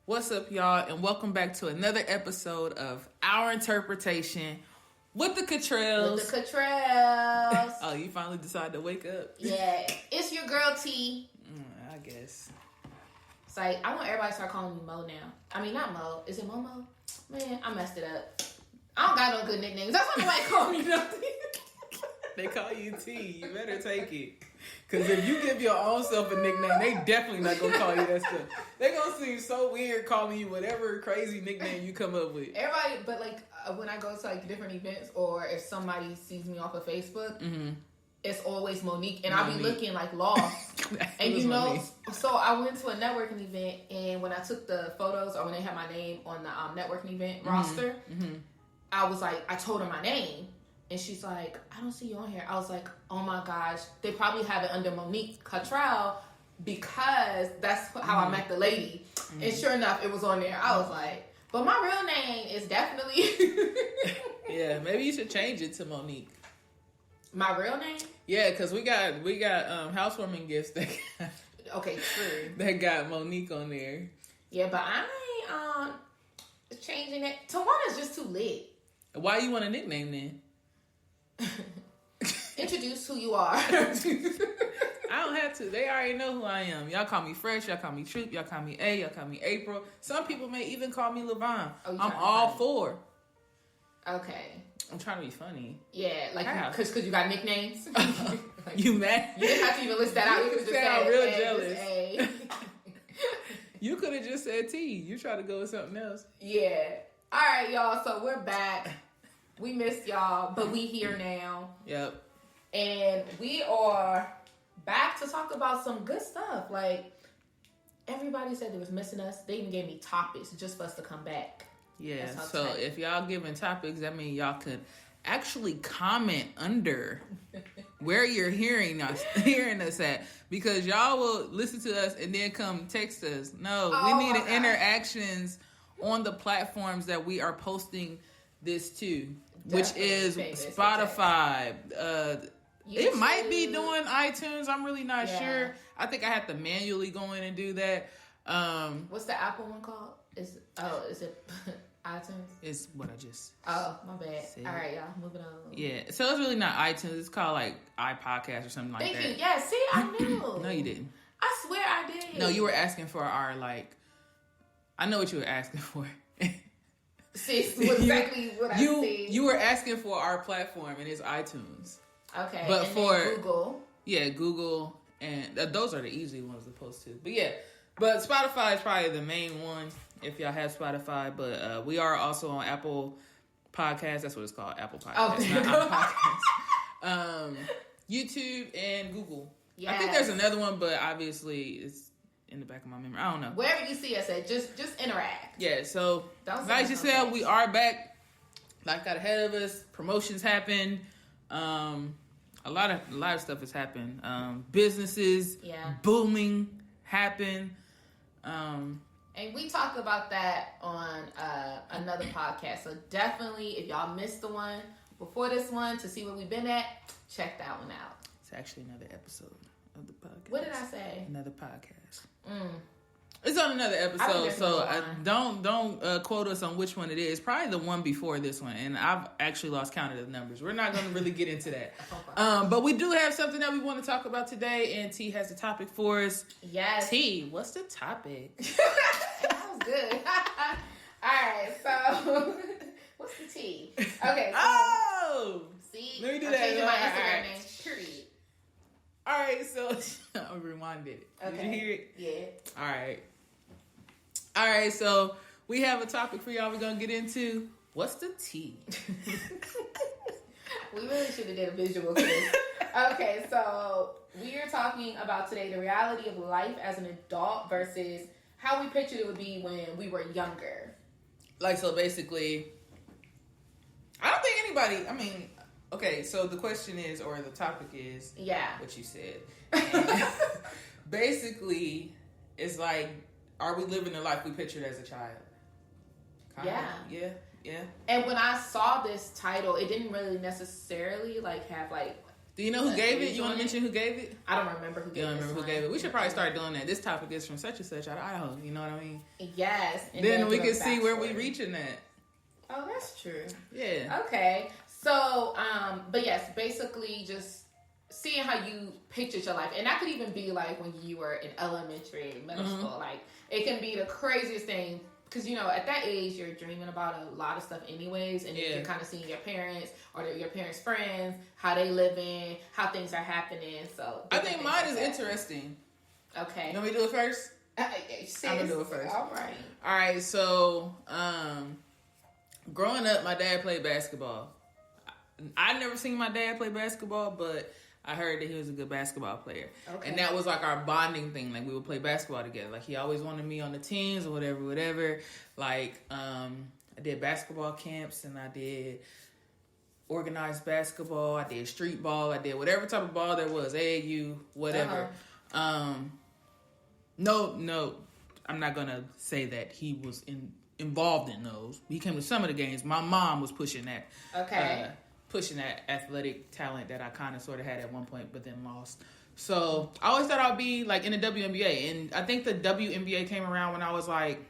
What's up, y'all, and welcome back to another episode of Our Interpretation with the Cottrells. With the Cottrells. Oh, you finally decided to wake up? Yeah. It's your girl, T. I guess. It's like, I want everybody to start calling me Mo now. I mean, not Mo. Is it Momo? Man, I messed it up. I don't got no good nicknames. That's why nobody call me nothing. They call you T. You better take it. Because if you give your own self a nickname, they definitely not going to call you that stuff. They going to seem so weird calling you whatever crazy nickname you come up with. Everybody, but like when I go to like different events or if somebody sees me off of Facebook, it's always Monique. And I'll be looking like lost. And you know, so I went to a networking event and when I took the photos or when they had my name on the networking event roster, I was like, I told her my name. And she's like, I don't see you on here. I was like, oh my gosh. They probably have it under Monique Cottrell because that's how I met the lady. And sure enough, it was on there. I was like, but my real name is definitely... Yeah, maybe you should change it to Monique. My real name? Yeah, because we got housewarming gifts that okay, true. That got Monique on there. Yeah, but I ain't changing it. Tawana's just too lit. Why you want a nickname then? Introduce who you are. I don't have to. They already know who I am. Y'all call me Fresh. Y'all call me Troop. Y'all call me A. Y'all call me April. Some people may even call me Levon. Oh, I'm all for. Okay. I'm trying to be funny. Yeah, like because you got nicknames. Like, you mad? You didn't have to even list that out. You could just sound say real jealous. You could have just said T. You try to go with something else. Yeah. All right, y'all. So we're back. We missed y'all, but we here now. Yep. And we are back to talk about some good stuff. Like, everybody said they was missing us. They even gave me topics just for us to come back. Yeah, so if y'all giving topics, that means y'all could actually comment under where you're hearing us at. Because y'all will listen to us and then come text us. No, we need interactions on the platforms that we are posting this to, which is Spotify. It might be doing iTunes. I'm really not sure. I think I have to manually go in and do that. What's the Apple one called? Is it iTunes? It's what I just my bad said. All right, y'all, moving on. Yeah, so it's really not iTunes. It's called like iPodcast or something like that. Thank you. Yeah, see, I knew. No, you didn't. I swear I did. No, you were asking for our I know what you were asking for. Sis, exactly what I said. You were asking for our platform, and it's iTunes. Okay, but and for Google, Google, and those are the easy ones to post to. But yeah, but Spotify is probably the main one if y'all have Spotify. But we are also on Apple Podcasts. That's what it's called, Apple Podcasts, not Apple Podcasts. YouTube and Google. Yes. I think there's another one, but obviously it's in the back of my memory. I don't know. Wherever you see us at, just interact. Yeah, so like you said, we are back. Life got ahead of us. Promotions happened. A lot of stuff has happened. Businesses booming happened. And we talk about that on another podcast. So definitely, if y'all missed the one before this one to see where we've been at, check that one out. It's actually another episode of the podcast. What did I say? Another podcast. It's on another episode, so don't quote us on which one it is. Probably the one before this one, and I've actually lost count of the numbers. We're not going to really get into that. But we do have something that we want to talk about today, and T has the topic for us. Yes. T, what's the topic? That was good. All right, so what's the T? Okay. So, see, let me do I'm that. Changing my Instagram name. Period. All right, so I'll rewind it. Okay. Did you hear it? Yeah. All right, so we have a topic for y'all we're going to get into. What's the T? We really should have did a visual for this. Okay, so we are talking about today the reality of life as an adult versus how we pictured it would be when we were younger. So basically, I don't think anybody, okay, so the question is, or the topic is, what you said. Basically, it's like, are we living the life we pictured as a child? Yeah. And when I saw this title, it didn't really necessarily have Do you know who gave it? You want to mention who gave it? I don't remember who gave it. You don't remember who gave it? We should probably start doing that. This topic is from such and such out of Idaho. You know what I mean? Yes. And then we can see where we reaching at. Oh, that's true. Yeah. Okay. So, but yes, basically just seeing how you pictured your life. And that could even be like when you were in elementary, middle school. Like, it can be the craziest thing. Because, you know, at that age, you're dreaming about a lot of stuff anyways. And you're kind of seeing your parents or your parents' friends, how they living, how things are happening. So, I think mine is interesting. Okay. You want me to do it first? I'm going to do it first. All right. So, growing up, my dad played basketball. I never seen my dad play basketball, but I heard that he was a good basketball player. Okay. And that was like our bonding thing. Like, we would play basketball together. Like, he always wanted me on the teams or whatever. Like, I did basketball camps and I did organized basketball. I did street ball. I did whatever type of ball there was. AAU, whatever. No, I'm not going to say that he was involved in those. He came to some of the games. My mom was pushing that. Okay. Pushing that athletic talent that I kind of sort of had at one point, but then lost. So I always thought I'd be like in the WNBA. And I think the WNBA came around when I was like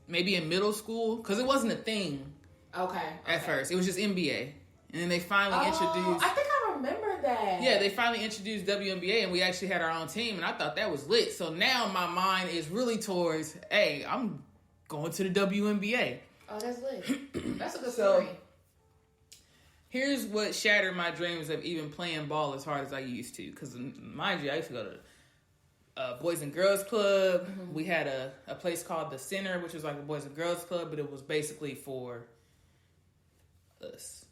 maybe in middle school, because it wasn't a thing. Okay. At first. It was just NBA. And then they finally introduced... I think I remember that. Yeah, they finally introduced WNBA and we actually had our own team and I thought that was lit. So now my mind is really towards, hey, I'm going to the WNBA. Oh, that's lit. That's a good story. Here's what shattered my dreams of even playing ball as hard as I used to. Because, mind you, I used to go to Boys and Girls Club. Mm-hmm. We had a place called The Center, which was like a Boys and Girls Club, but it was basically for us.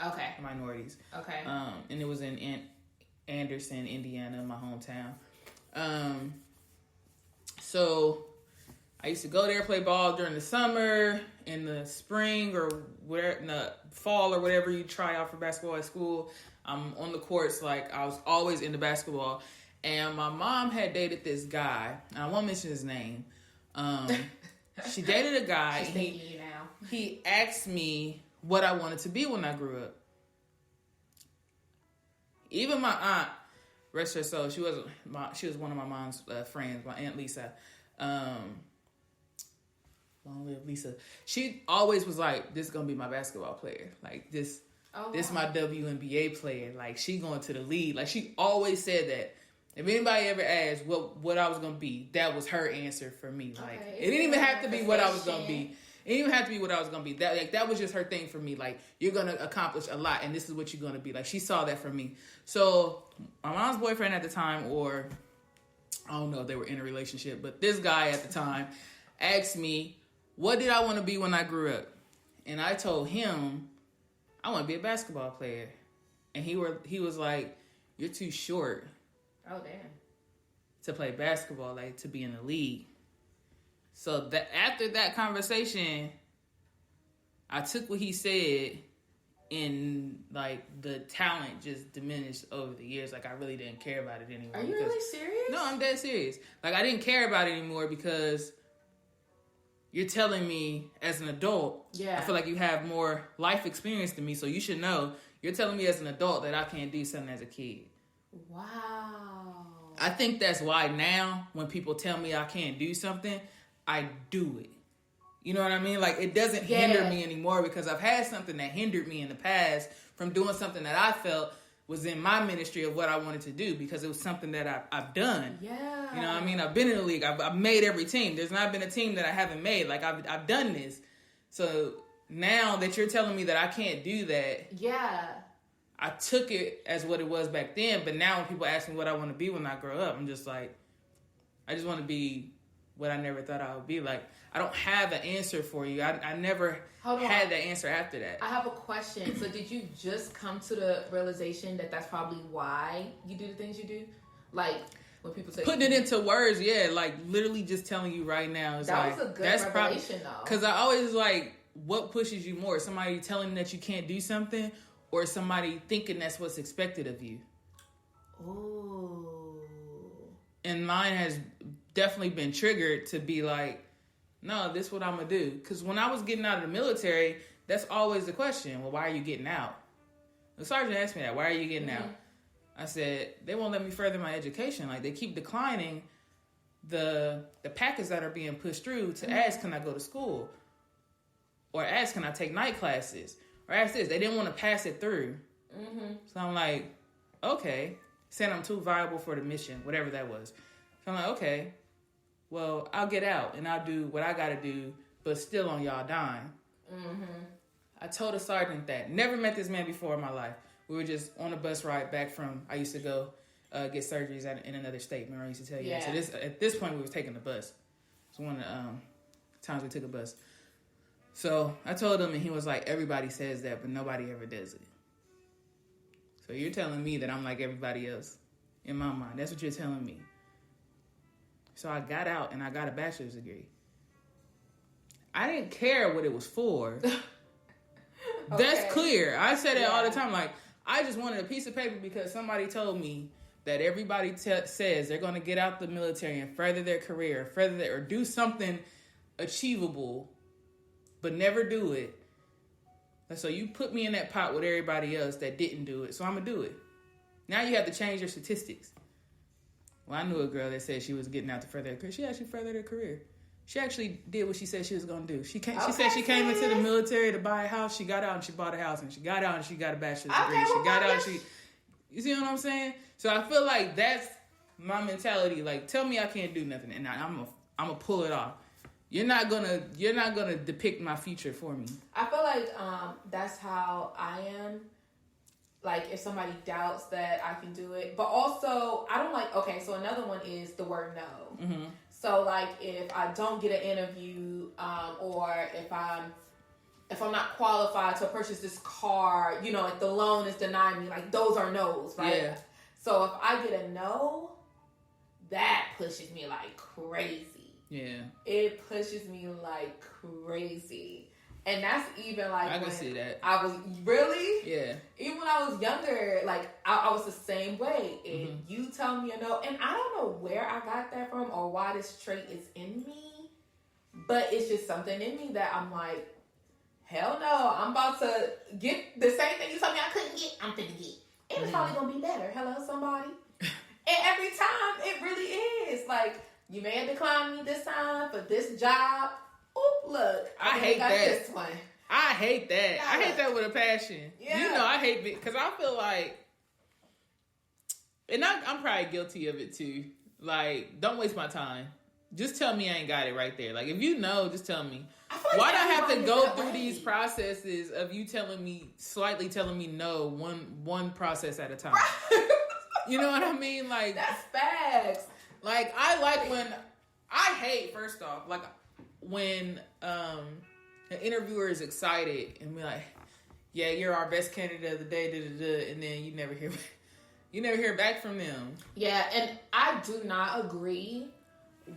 Okay. Minorities. Okay. And it was in Anderson, Indiana, my hometown. So I used to go there, play ball during the summer, in the spring, or where in the fall, or whatever you try out for basketball at school. I'm on the courts, like I was always into basketball. And my mom had dated this guy, and I won't mention his name. She dated a guy. She's thinking you now. He asked me what I wanted to be when I grew up. Even my aunt, rest her soul, she was one of my mom's friends, my Aunt Lisa. Long live Lisa. She always was like, this is going to be my basketball player. Like, this is my WNBA player. Like, she going to the league. Like, she always said that. If anybody ever asked what I was going to be, that was her answer for me. Like, it didn't even have to be what I was going to be. It didn't even have to be what I was going to be. That was just her thing for me. Like, you're going to accomplish a lot, and this is what you're going to be. Like, she saw that from me. So, my mom's boyfriend at the time, or I don't know if they were in a relationship, but this guy at the time asked me, what did I want to be when I grew up? And I told him, I want to be a basketball player. And he was like, you're too short. Oh, damn. To play basketball, like to be in the league. So after that conversation, I took what he said, and like the talent just diminished over the years. Like I really didn't care about it anymore. Are you really serious? No, I'm dead serious. Like I didn't care about it anymore because you're telling me as an adult, I feel like you have more life experience than me, so you should know. You're telling me as an adult that I can't do something as a kid. Wow. I think that's why now when people tell me I can't do something, I do it. You know what I mean? Like it doesn't hinder me anymore because I've had something that hindered me in the past from doing something that I felt was in my ministry of what I wanted to do because it was something that I've done. Yeah. You know what I mean? I've been in the league. I've made every team. There's not been a team that I haven't made. Like I've done this. So now that you're telling me that I can't do that. Yeah. I took it as what it was back then. But now when people ask me what I want to be when I grow up, I'm just like, I just want to be what I never thought I would be. Like, I don't have an answer for you. I never had that answer after that. I have a question. So did you just come to the realization that that's probably why you do the things you do? Like, when people say... Putting it into words, yeah. Like, literally just telling you right now. That was a good revelation, though. Because I always, like, what pushes you more? Somebody telling you that you can't do something or somebody thinking that's what's expected of you? Ooh. And mine has definitely been triggered to be like, no, this is what I'm going to do. Because when I was getting out of the military, that's always the question. Well, why are you getting out? The sergeant asked me that. Why are you getting out? I said, they won't let me further my education. Like, they keep declining the packets that are being pushed through to ask, can I go to school? Or ask, can I take night classes? Or ask this. They didn't want to pass it through. Mm-hmm. So I'm like, okay. Saying I'm too viable for the mission, whatever that was. So I'm like, okay. Well, I'll get out and I'll do what I got to do, but still on y'all dime. Mm-hmm. I told a sergeant that. Never met this man before in my life. We were just on a bus ride back from, I used to go get surgeries in another state. Remember I used to tell you that? So at this point, we was taking the bus. It's one of the times we took a bus. So I told him, and he was like, everybody says that, but nobody ever does it. So you're telling me that I'm like everybody else in my mind. That's what you're telling me. So I got out, and I got a bachelor's degree. I didn't care what it was for. Okay. That's clear. I say that all the time. Like, I just wanted a piece of paper because somebody told me that everybody says they're going to get out the military and further their career, or do something achievable, but never do it. And so you put me in that pot with everybody else that didn't do it, so I'm going to do it. Now you have to change your statistics. Well, I knew a girl that said she was getting out to further her career. She actually furthered her career. She actually did what she said she was going to do. She said she came into the military to buy a house. She got out and she bought a house. And she got out and she got a bachelor's degree. She got out and she... You see what I'm saying? So I feel like that's my mentality. Like, tell me I can't do nothing, and I'm gonna pull it off. You're not gonna depict my future for me. I feel like that's how I am. Like, if somebody doubts that I can do it, but also I don't like. Okay, so another one is the word no. Mm-hmm. So like, if I don't get an interview, or if I'm not qualified to purchase this car, you know, like the loan is denying me, like those are no's, right? Yeah. So if I get a no, that pushes me like crazy. Yeah. It pushes me like crazy. And that's even like I can see that. I was really? Yeah. Even when I was younger, like I was the same way. If you tell me a no, and I don't know where I got that from or why this trait is in me, but it's just something in me that I'm like, hell no, I'm about to get the same thing you told me I couldn't get, I'm finna get. And it's probably gonna be better. Hello, somebody. And every time it really is. Like, you may have declined me this time for this job. Oop, look. I hate that. This one. I hate that. Yeah. I hate that with a passion. Yeah. You know, I hate it because I feel like, and I'm probably guilty of it too. Like, don't waste my time. Just tell me I ain't got it right there. Like, if you know, just tell me. Why do I have to go through these processes of you slightly telling me no, one process at a time? You know what I mean? Like, that's facts. Like, I hate, first off, like, when an interviewer is excited and be like, yeah, you're our best candidate of the day, and then you never hear back from them. Yeah, and I do not agree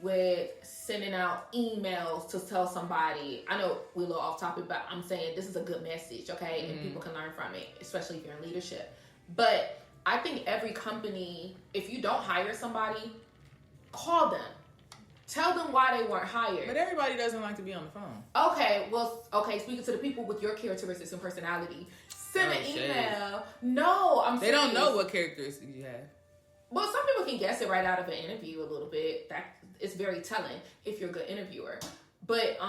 with sending out emails to tell somebody. I know we're a little off topic, but I'm saying this is a good message, okay? And people can learn from it, especially if you're in leadership. But I think every company, if you don't hire somebody, call them. Tell them why they weren't hired. But everybody doesn't like to be on the phone. Okay, speaking to the people with your characteristics and personality, send an email. No, I'm serious. They don't know what characteristics you have. Well, some people can guess it right out of an interview a little bit. That is very telling if you're a good interviewer. But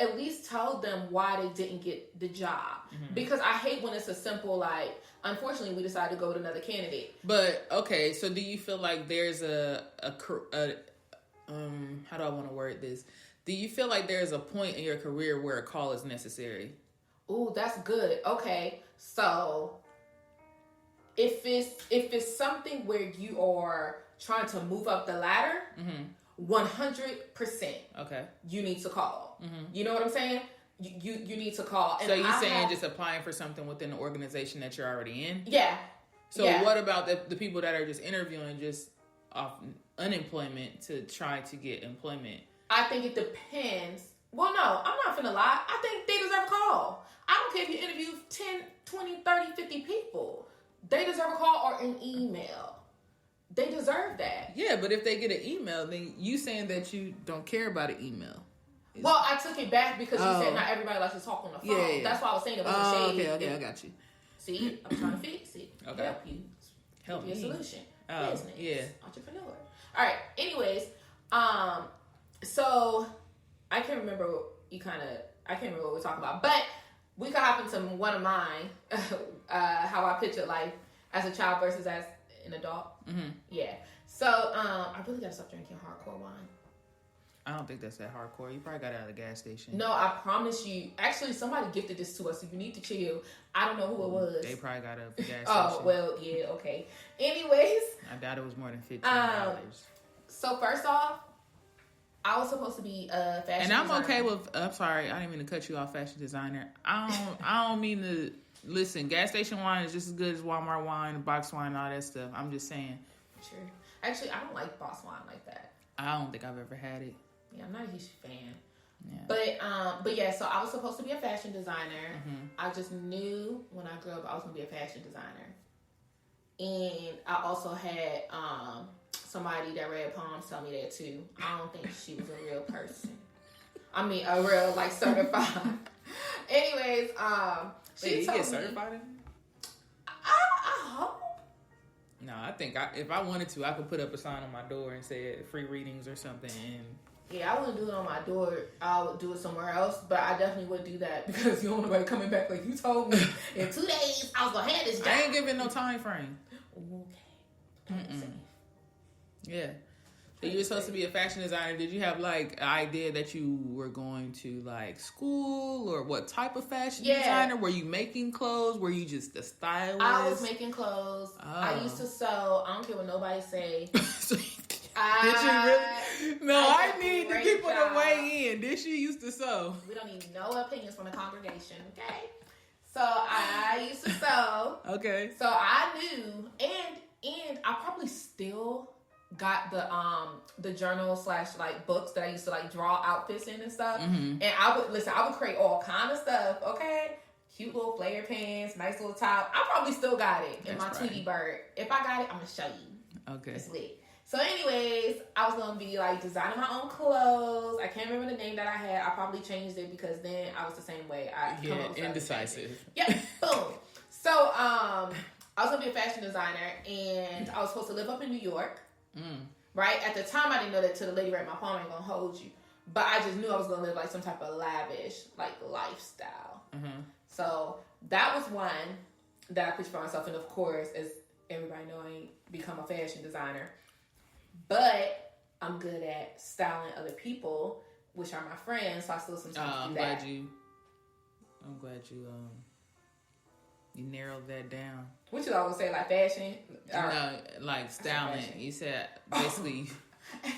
at least tell them why they didn't get the job. Mm-hmm. Because I hate when it's a simple, like, unfortunately, we decided to go with another candidate. But, okay, so do you feel like there's how do I want to word this? Do you feel like there's a point in your career where a call is necessary? Ooh, that's good. Okay, so if it's something where you are trying to move up the ladder, 100%. Okay, you need to call. Mm-hmm. You know what I'm saying? You need to call. And so you're saying just applying for something within the organization that you're already in? Yeah. So what about the people that are just interviewing just off unemployment to try to get employment? I think it depends. Well, no, I'm not finna lie. I think they deserve a call. I don't care if you interview 10, 20, 30, 50 people. They deserve a call or an email. They deserve that. Yeah, but if they get an email, then you saying that you don't care about an email. Well, I took it back because you said not everybody likes to talk on the phone. Yeah. That's why I was saying it wasn't shady. Okay, I got you. See, I'm trying to fix it. Okay. Help you. Help me. Be a solution. Business. Yeah. Entrepreneur. All right. Anyways, so I can't remember I can't remember what we're talking about, but we could hop into one of mine, how I pictured life as a child versus as an adult. Mm-hmm. Yeah. So, I really gotta stop drinking hardcore wine. I don't think that's that hardcore. You probably got it out of the gas station. No, I promise you. Actually, somebody gifted this to us, so you need to chill. I don't know who it was. They probably got it at the gas station. Oh, well, yeah, okay. Anyways. I doubt it was more than $15. So, first off, I was supposed to be a fashion designer. And I'm okay with, I'm sorry, I didn't mean to cut you off, fashion designer. I don't mean to, listen, gas station wine is just as good as Walmart wine, box wine, all that stuff. I'm just saying. Sure. Actually, I don't like box wine like that. I don't think I've ever had it. Yeah, I'm not a huge fan. Yeah. But yeah, so I was supposed to be a fashion designer. Mm-hmm. I just knew when I grew up I was gonna be a fashion designer. And I also had somebody that read poems tell me that too. I don't think she was a real person. I mean, a real like certified. Anyways, she you told get certified in? I hope. No, I think if I wanted to, I could put up a sign on my door and say free readings or something. And yeah, I wouldn't do it on my door. I would do it somewhere else, but I definitely would do that because you don't want nobody coming back like you told me in 2 days I was gonna have this job. I ain't giving no time frame. Okay. Yeah. So you were supposed to be a fashion designer. Did you have like an idea that you were going to like school or what type of fashion designer? Were you making clothes? Were you just a stylist? I was making clothes. Oh. I used to sew. I don't care what nobody say. Did you really? No, I need the people to weigh in. Did she used to sew? We don't need no opinions from the congregation, okay? So I used to sew. Okay. So I knew, and I probably still got the journal / like books that I used to like draw outfits in and stuff. Mm-hmm. And I would create all kind of stuff, okay? Cute little flare pants, nice little top. I probably still got it in my Tweety Bird. If I got it, I'm gonna show you. Okay. It's lit. So anyways, I was going to be like designing my own clothes. I can't remember the name that I had. I probably changed it because then I was the same way. Indecisive. Yeah, boom. So I was going to be a fashion designer and I was supposed to live up in New York. Right? At the time, I didn't know that till the lady read my palm ain't going to hold you. But I just knew I was going to live like some type of lavish like lifestyle. Mm-hmm. So that was one that I pictured for myself. And of course, as everybody know, I ain't become a fashion designer. But I'm good at styling other people, which are my friends, so I still sometimes do that. I'm glad you narrowed that down. What you always say, like fashion? No, like styling. You said basically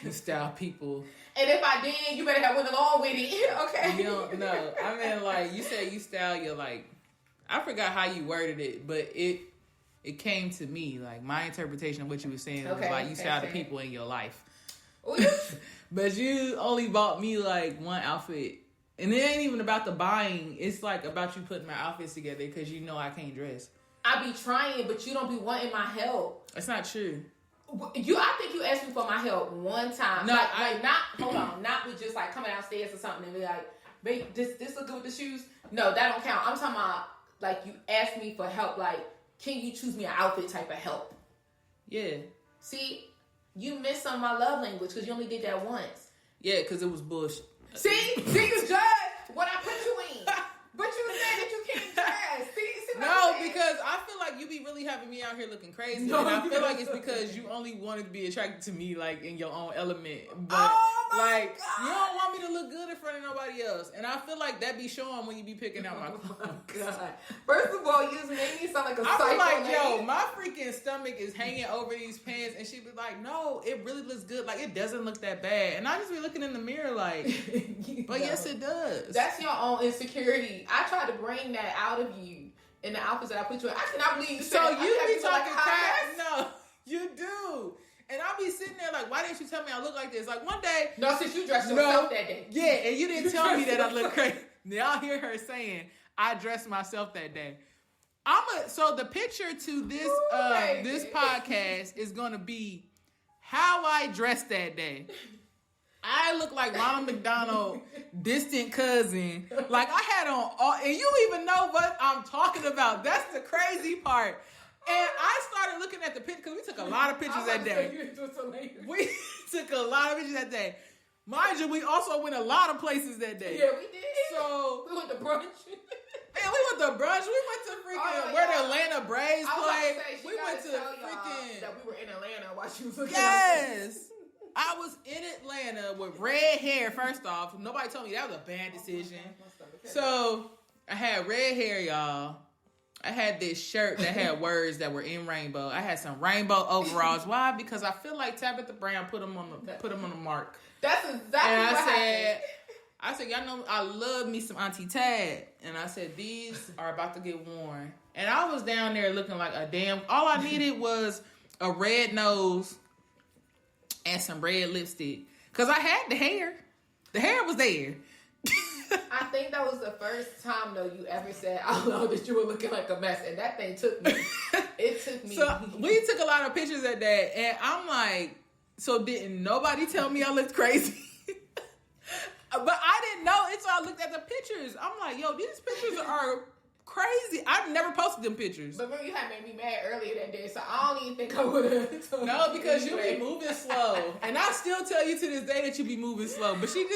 you style people. And if I did, you better have went along with it. Okay. You don't know. I mean, like you said, you style your like. I forgot how you worded it, but it came to me, like my interpretation of what you were saying was like you style the people in your life. But you only bought me like one outfit. And it ain't even about the buying. It's like about you putting my outfits together because you know I can't dress. I be trying, but you don't be wanting my help. That's not true. I think you asked me for my help one time. No, not with just like coming downstairs or something and be like, babe, this look good with the shoes. No, that don't count. I'm talking about like you asked me for help, like, can you choose me an outfit type of help? Yeah. See, you missed some of my love language because you only did that once. Yeah, because it was bullshit. See, you judge what I put you in. But you said that you can't dress. See no, because I feel like you be really having me out here looking crazy. No, and I feel like it's because you only wanted to be attracted to me like in your own element. But like God. You don't want me to look good in front of nobody else. And I feel like that be showing when you be picking out my clothes. God. First of all, you just made me sound like a psycho. I feel like, yo, my freaking stomach is hanging over these pants and she be like, no, it really looks good. Like it doesn't look that bad. And I just be looking in the mirror like, but yes it does. That's your own insecurity. I tried to bring that out of you in the outfits that I put you in. I cannot believe you said so you be talking like crap. No, you do. And I'll be sitting there like, why didn't you tell me I look like this? Like one day. No, since you dressed yourself that day. Yeah, and you didn't tell me that I look crazy. Y'all hear her saying, I dressed myself that day. So the picture to this this podcast is gonna be how I dressed that day. I look like Ronald McDonald, distant cousin. Like I had on all, and you even know what I'm talking about. That's the crazy part. And I started looking at the picture because we took a lot of pictures that day. We took a lot of pictures that day. Mind you, we also went a lot of places that day. Yeah, we did. So we went to brunch. Man, we went to brunch. We went to freaking where the Atlanta Braves play. We went to freaking that we were in Atlanta while she was looking. Yes. I was in Atlanta with red hair, first off. Nobody told me that was a bad decision. So, I had red hair, y'all. I had this shirt that had words that were in rainbow. I had some rainbow overalls. Why? Because I feel like Tabitha Brown put them on the mark. That's exactly and what I said, y'all know I love me some Auntie Tad. And I said, these are about to get worn. And I was down there looking like a damn... All I needed was a red nose and some red lipstick. Because I had the hair. The hair was there. I think that was the first time, though, you ever said out loud that you were looking like a mess. And that thing took me. It took me. So, we took a lot of pictures that day. And I'm like, so didn't nobody tell me I looked crazy? But I didn't know until I looked at the pictures. I'm like, yo, these pictures are crazy. I've never posted them pictures. But remember, you had made me mad earlier that day, so I don't even think I would have. No, because you be moving slow. And I still tell you to this day that you be moving slow. But she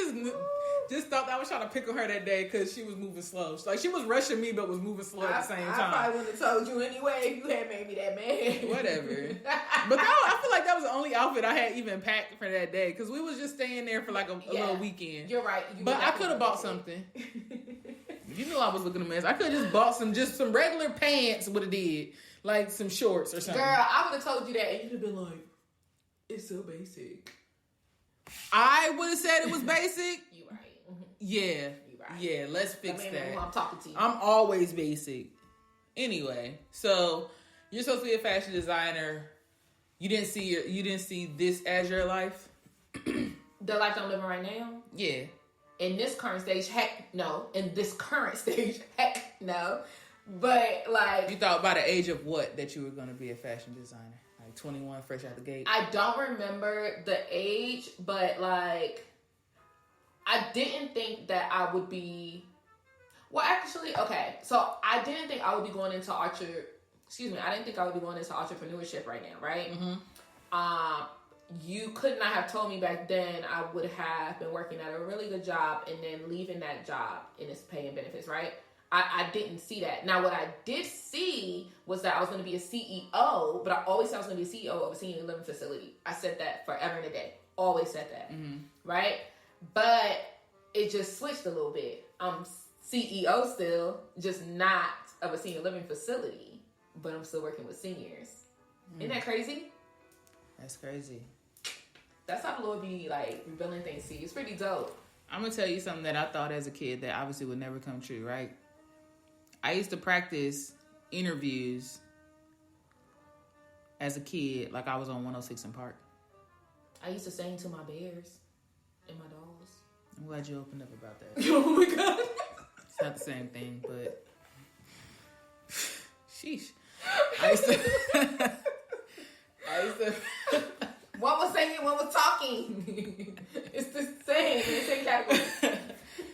just thought I was trying to pick on her that day because she was moving slow. Like, she was rushing me, but was moving slow at the same time. I probably wouldn't have told you anyway if you had made me that mad. Whatever. But I feel like that was the only outfit I had even packed for that day because we was just staying there for like a little weekend. You're right. But I could have bought something. You knew I was looking a mess. I could have just bought some regular pants would have did. Like some shorts or something. Girl, I would have told you that and you'd have been like, it's so basic. I would have said it was basic. You right. Yeah. You right. Yeah, let's fix that. I'm talking to you. I'm always basic. Anyway, so you're supposed to be a fashion designer. You didn't see this as your life? The life I'm living right now? Yeah. In this current stage, heck no. In this current stage, heck no. But like... You thought by the age of what that you were going to be a fashion designer? Like 21, fresh out the gate? I don't remember the age, but like... I didn't think that I would be... Well, actually, okay. So I didn't think I would be going into I didn't think I would be going into entrepreneurship right now, right? Mm-hmm. You could not have told me back then I would have been working at a really good job and then leaving that job and its pay and benefits, right? I didn't see that. Now, what I did see was that I was going to be a CEO, but I always said I was going to be a CEO of a senior living facility. I said that forever and a day. Always said that, right? But it just switched a little bit. I'm CEO still, just not of a senior living facility, but I'm still working with seniors. Isn't that crazy? That's crazy. That's how the Lord be like revealing things to you. It's pretty dope. I'm gonna tell you something that I thought as a kid that obviously would never come true, right? I used to practice interviews as a kid like I was on 106 in Park. I used to sing to my bears and my dogs. I'm glad you opened up about that. Oh my God. It's not the same thing, but sheesh. I used to One was singing, one was talking. It's the same category.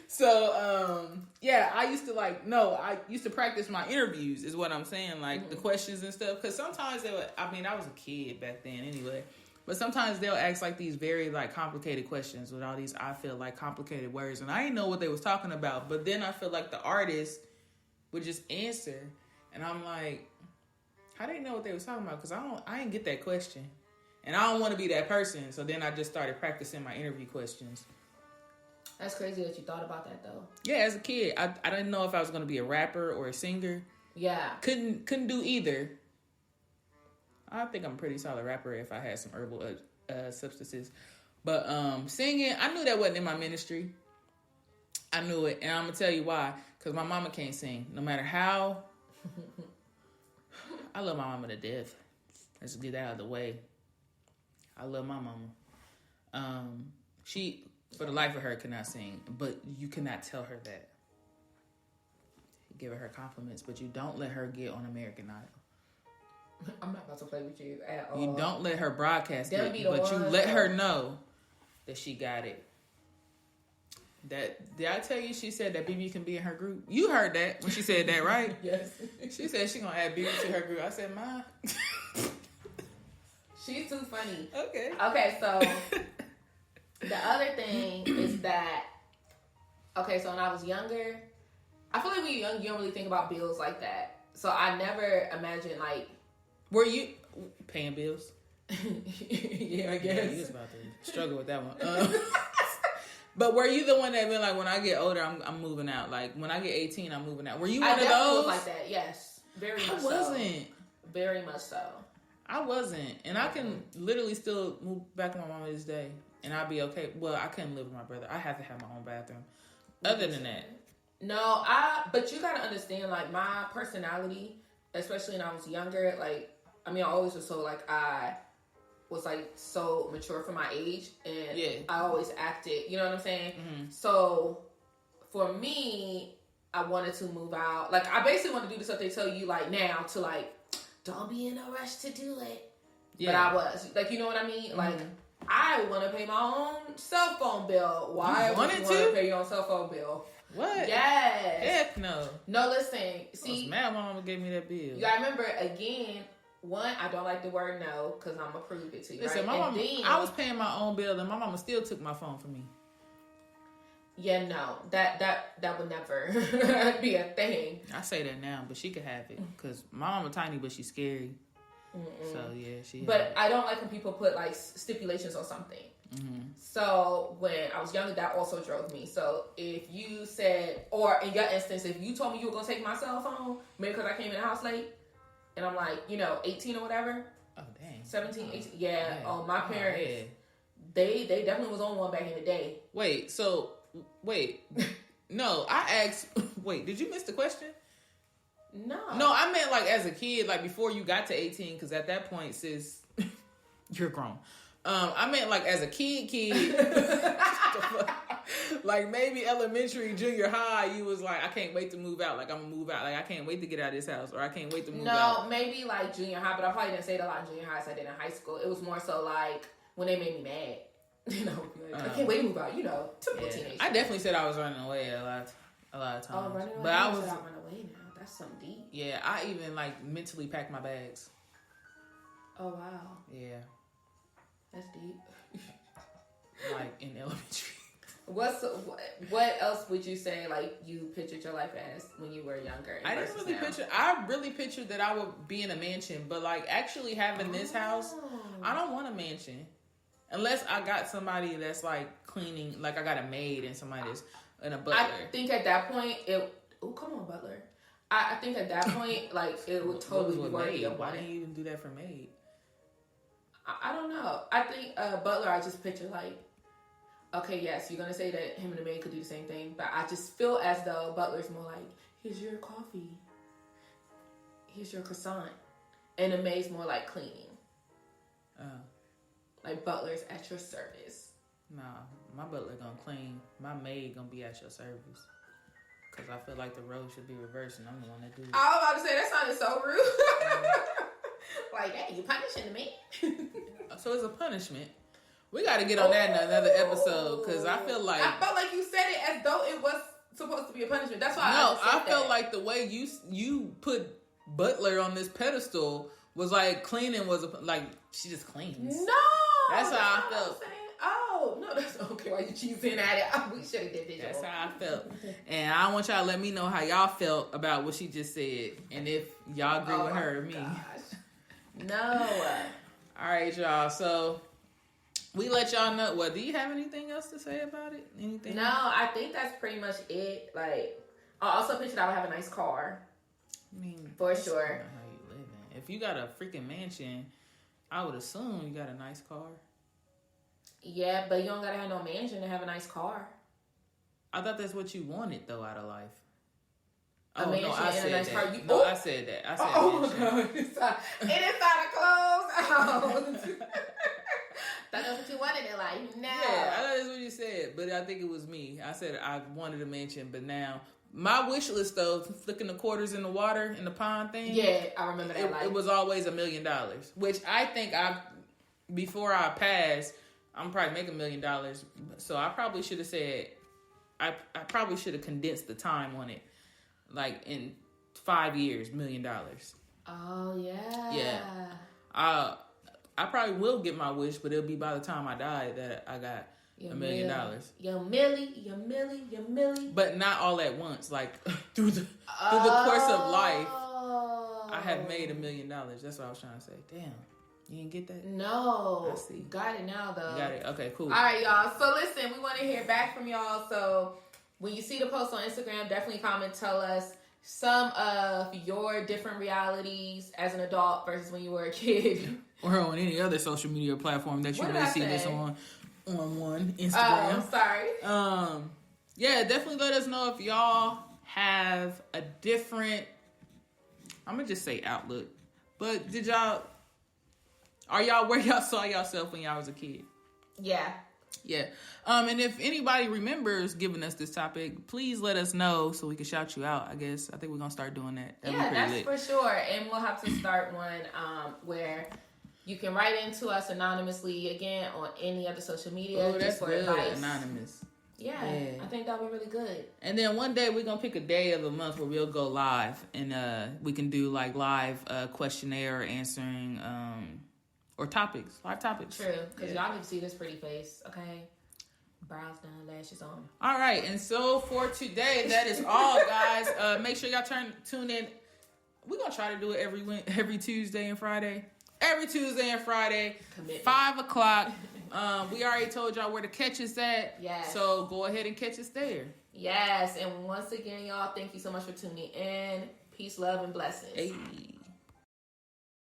So, yeah, I used to practice my interviews is what I'm saying, like the questions and stuff. Because sometimes I was a kid back then anyway. But sometimes they'll ask like these very like complicated questions with all these, I feel like, complicated words. And I didn't know what they was talking about. But then I feel like the artist would just answer. And I'm like, how did they know what they was talking about? Because I didn't get that question. And I don't want to be that person. So then I just started practicing my interview questions. That's crazy that you thought about that though. Yeah, as a kid, I didn't know if I was going to be a rapper or a singer. Yeah. Couldn't do either. I think I'm a pretty solid rapper if I had some herbal substances. But singing, I knew that wasn't in my ministry. I knew it. And I'm going to tell you why. Because my mama can't sing. No matter how. I love my mama to death. Let's get that out of the way. I love my mama. She, for the life of her, could not sing. But you cannot tell her that. Give her compliments. But you don't let her get on American Idol. I'm not about to play with you at all. You don't let her broadcast it, but you let her know that she got it. Did I tell you she said that BB can be in her group? You heard that when she said that, right? Yes. She said she gonna add BB to her group. I said, Ma. She's too funny. Okay. Okay, so the other thing is that, okay, so when I was younger, I feel like when you're young, you don't really think about bills like that. So I never imagined, like... Were you paying bills? Yeah, I guess. Yeah, you was about to struggle with that one. But were you the one that been like, when I get older, I'm moving out? Like, when I get 18, I'm moving out. Were you one of those? I was like that, yes. Very much so. I wasn't. Very much so. I wasn't. And I can literally still move back to my mama this day. And I'll be okay. Well, I couldn't live with my brother. I have to have my own bathroom. Other than that. No, but you gotta understand, like, my personality, especially when I was younger, like, I mean, I always was so, like, I was, like, so mature for my age, and I always acted, you know what I'm saying? Mm-hmm. So, for me, I wanted to move out. Like, I basically want to do the stuff they tell you, like, now, to, like, don't be in a rush to do it. Yeah. But I was. Like, you know what I mean? Mm-hmm. Like, I want to pay my own cell phone bill. Why would you want to pay your own cell phone bill? What? Yes. Heck no. No, listen. See, I was mad my mama gave me that bill. You gotta remember, again, one, I don't like the word no, because I'm gonna prove it to you. Listen, right? my mama, I was paying my own bill, and my mama still took my phone from me. Yeah, no, that would never be a thing. I say that now, but she could have it, because my mama tiny, but she's scary. Mm-mm. So yeah, she. But I don't like when people put like stipulations on something. Mm-hmm. So when I was younger, that also drove me. So if you said, or in your instance, if you told me you were gonna take my cell phone, maybe because I came in the house late, and I'm like, 18 or whatever. Oh dang. 17, 18. Yeah. Oh, my parents. They definitely was on one back in the day. Wait. No, I asked. Wait, did you miss the question? No, I meant like as a kid, like before you got to 18, because at that point, sis, you're grown. I meant like as a kid, like maybe elementary, junior high, you was like, I can't wait to move out. Like I'm gonna move out. Like I can't wait to get out of this house, or I can't wait to move out. No, maybe like junior high, but I probably didn't say it a lot in junior high as I did in high school. It was more so like when they made me mad. I can't wait to move out. Typical teenage. I definitely said I was running away a lot of times. Oh, running away. But I was. I run away now. That's something deep. Yeah, I even like mentally packed my bags. Oh wow. Yeah. That's deep. Like in elementary. What else would you say like you pictured your life as when you were younger? I didn't really picture. I really pictured that I would be in a mansion, but like actually having this house, I don't want a mansion unless I got somebody that's like cleaning. Like I got a maid and somebody that's and a butler. I think at that point come on, butler. I think at that point like it would totally be worthy of Why didn't you even do that for maid? I don't know. I think butler. I just picture like. Okay, yes, you're going to say that him and the maid could do the same thing, but I just feel as though butler's more like, here's your coffee, here's your croissant, and the maid's more like cleaning. Like butler's at your service. Nah, my butler gonna clean, my maid gonna be at your service. Because I feel like the role should be reversed, and I'm the one that do it. I was about to say, that sounded so rude. Like, hey, you punishing me? So it's a punishment. We got to get on that in another episode because I feel like... I felt like you said it as though it was supposed to be a punishment. That's why I felt like the way you put Butler on this pedestal was like cleaning was like she just cleans. No! That's how I felt. Oh, no, that's okay. Why you cheesing at it? We should have did this. That's how I felt. And I want y'all to let me know how y'all felt about what she just said and if y'all agree with her or me. Gosh. No. All right, y'all. So... we let y'all know. Well, do you have anything else to say about it? Anything? No, I think that's pretty much it. Like, I also pictured I would have a nice car. I mean, for sure. Not how you living? If you got a freaking mansion, I would assume you got a nice car. Yeah, but you don't gotta have no mansion to have a nice car. I thought that's what you wanted though out of life. A mansion and a nice car. I said that. I said mansion. God. It inside a closed house. That's what you wanted in life. No. Yeah, I thought that's what you said, but I think it was me. I said I wanted a mansion, but now my wish list though, flicking the quarters in the water in the pond thing. Yeah, I remember that. It was always $1 million, which I think before I pass, I'm probably make $1 million. So I probably should have said I probably should have condensed the time on it, like in 5 years, $1 million. Oh yeah. Yeah. I probably will get my wish, but it'll be by the time I die that I got $1 million. Your millie. But not all at once, like through the course of life. I have made $1 million. That's what I was trying to say. Damn. You didn't get that? No. I see. Got it now, though. You got it? Okay, cool. All right, y'all. So, listen, we want to hear back from y'all. So, when you see the post on Instagram, definitely comment. Tell us some of your different realities as an adult versus when you were a kid. Or on any other social media platform that you may see this on one, Instagram. Oh, sorry. Yeah, definitely let us know if y'all have a different, I'm going to just say outlook. But are y'all where y'all saw yourself when y'all was a kid? Yeah. Yeah. And if anybody remembers giving us this topic, please let us know so we can shout you out, I guess. I think we're going to start doing that. That's lit. For sure. And we'll have to start one where you can write into us anonymously, again, on any other social media. Oh, that's for good, advice. anonymous. Yeah, I think that'll be really good. And then one day we're going to pick a day of the month where we'll go live. And we can do like live questionnaire answering or topics, live topics. True, because y'all need to see this pretty face, okay? Brows done, lashes on. All right, and so for today, that is all, guys. Make sure y'all tune in. We're going to try to do it every Tuesday and Friday. Every Tuesday and Friday, Commitment. 5 o'clock. We already told y'all where to catch us at. Yes. So go ahead and catch us there. Yes, and once again, y'all, thank you so much for tuning in. Peace, love, and blessings. Hey.